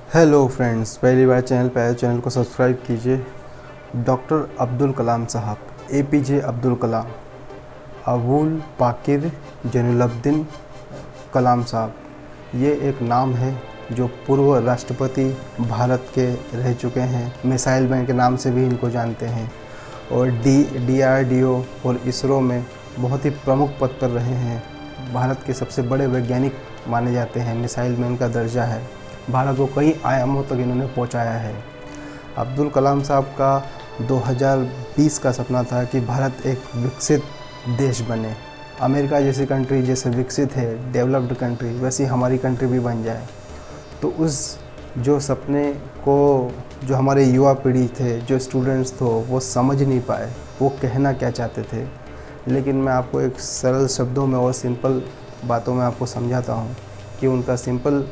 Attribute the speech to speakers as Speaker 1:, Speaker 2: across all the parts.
Speaker 1: Hello friends, पहली बार channel पे आए चैनल को सब्सक्राइब कीजिए। डॉक्टर अब्दुल कलाम साहब, एपीजे अब्दुल कलाम, अबुल पाकिर जैनुलब्दीन कलाम साहब, ये एक नाम है जो पूर्व राष्ट्रपति भारत के रह चुके हैं। मिसाइल मैन के नाम से भी इनको जानते हैं और DRDO और इसरो में बहुत ही प्रमुख पद पर रहे हैं। भारत के सबसे बड़े वैज्ञानिक माने जाते हैं, मिसाइल मैन का दर्जा है। भारत को कई आयामों तक इन्होंने पहुंचाया है। अब्दुल कलाम साहब का 2020 का सपना था कि भारत एक विकसित देश बने। अमेरिका जैसी कंट्री जैसे विकसित है, डेवलप्ड कंट्री, वैसी हमारी कंट्री भी बन जाए। तो उस जो सपने को जो हमारे युवा पीढ़ी थे, जो स्टूडेंट्स थे, वो समझ नहीं पाए वो कहना क्या चाहते थे। लेकिन मैं आपको एक सरल शब्दों में और सिंपल बातों में आपको समझाता हूँ कि उनका सिंपल,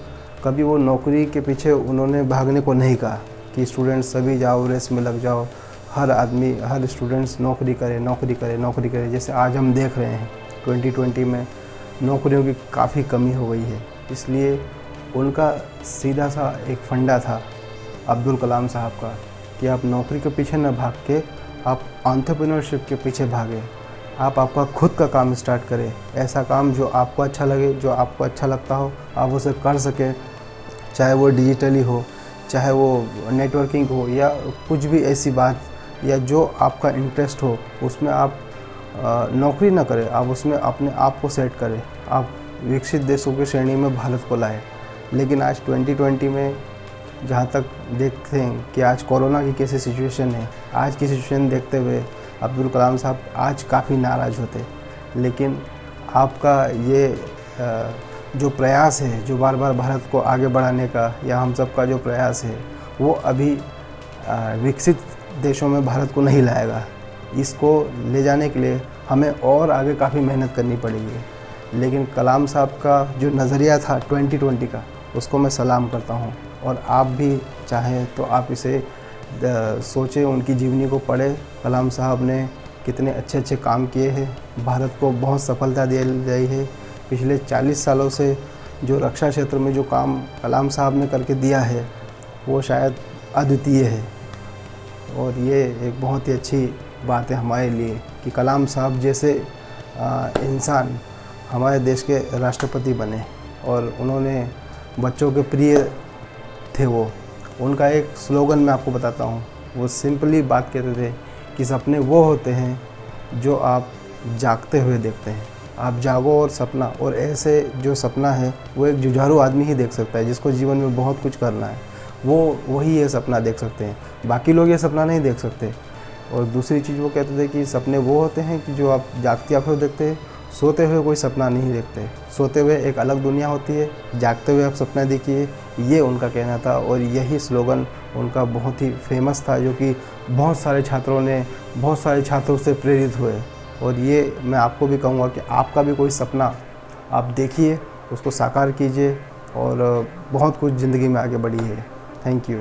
Speaker 1: कभी वो नौकरी के पीछे उन्होंने भागने को नहीं कहा कि स्टूडेंट्स सभी जाओ, रेस में लग जाओ, हर आदमी, हर स्टूडेंट्स नौकरी करे नौकरी करे नौकरी करे। जैसे आज हम देख रहे हैं 2020 में नौकरियों की काफ़ी कमी हो गई है। इसलिए उनका सीधा सा एक फंडा था अब्दुल कलाम साहब का कि आप नौकरी के पीछे न भाग के आप एंटरप्रेन्योरशिप के पीछे भागें। आप आपका खुद का काम स्टार्ट करें, ऐसा काम जो आपको अच्छा लगे, जो आपको अच्छा लगता हो, आप उसे कर सकें। चाहे वो डिजिटली हो, चाहे वो नेटवर्किंग हो, या कुछ भी ऐसी बात या जो आपका इंटरेस्ट हो, उसमें आप नौकरी ना करें, आप उसमें अपने आप को सेट करें। आप विकसित देशों की श्रेणी में भारत को लाए। लेकिन आज 2020 में जहाँ तक देखते हैं कि आज कोरोना की कैसी सिचुएशन है, आज की सिचुएशन देखते हुए अब्दुल कलाम साहब आज काफ़ी नाराज़ होते। लेकिन आपका ये जो प्रयास है, जो बार बार भारत को आगे बढ़ाने का, या हम सब का जो प्रयास है, वो अभी विकसित देशों में भारत को नहीं लाएगा। इसको ले जाने के लिए हमें और आगे काफ़ी मेहनत करनी पड़ेगी। लेकिन कलाम साहब का जो नज़रिया था 2020 का, उसको मैं सलाम करता हूँ। और आप भी चाहें तो आप इसे सोचें, उनकी जीवनी को पढ़ें। कलाम साहब ने कितने अच्छे अच्छे काम किए हैं, भारत को बहुत सफलता दी गई है। पिछले 40 सालों से जो रक्षा क्षेत्र में जो काम कलाम साहब ने करके दिया है, वो शायद अद्वितीय है। और ये एक बहुत ही अच्छी बात है हमारे लिए कि कलाम साहब जैसे इंसान हमारे देश के राष्ट्रपति बने। और उन्होंने बच्चों के प्रिय थे। वो उनका एक स्लोगन मैं आपको बताता हूँ। वो सिंपली बात कहते थे कि सपने वो होते हैं जो आप जागते हुए देखते हैं। आप जागो और सपना, और ऐसे जो सपना है वो एक जुझारू आदमी ही देख सकता है, जिसको जीवन में बहुत कुछ करना है। वही ये सपना देख सकते हैं, बाकी लोग ये सपना नहीं देख सकते। और दूसरी चीज़ वो कहते थे कि सपने वो होते हैं कि जो आप जागती आंखों देखते हैं, सोते हुए कोई सपना नहीं देखते। सोते हुए एक अलग दुनिया होती है, जागते हुए आप सपना देखिए, ये उनका कहना था। और यही स्लोगन उनका बहुत ही फेमस था, जो कि बहुत सारे छात्रों से प्रेरित हुए। और ये मैं आपको भी कहूँगा कि आपका भी कोई सपना आप देखिए, उसको साकार कीजिए और बहुत कुछ ज़िंदगी में आगे बढ़िए। Thank you.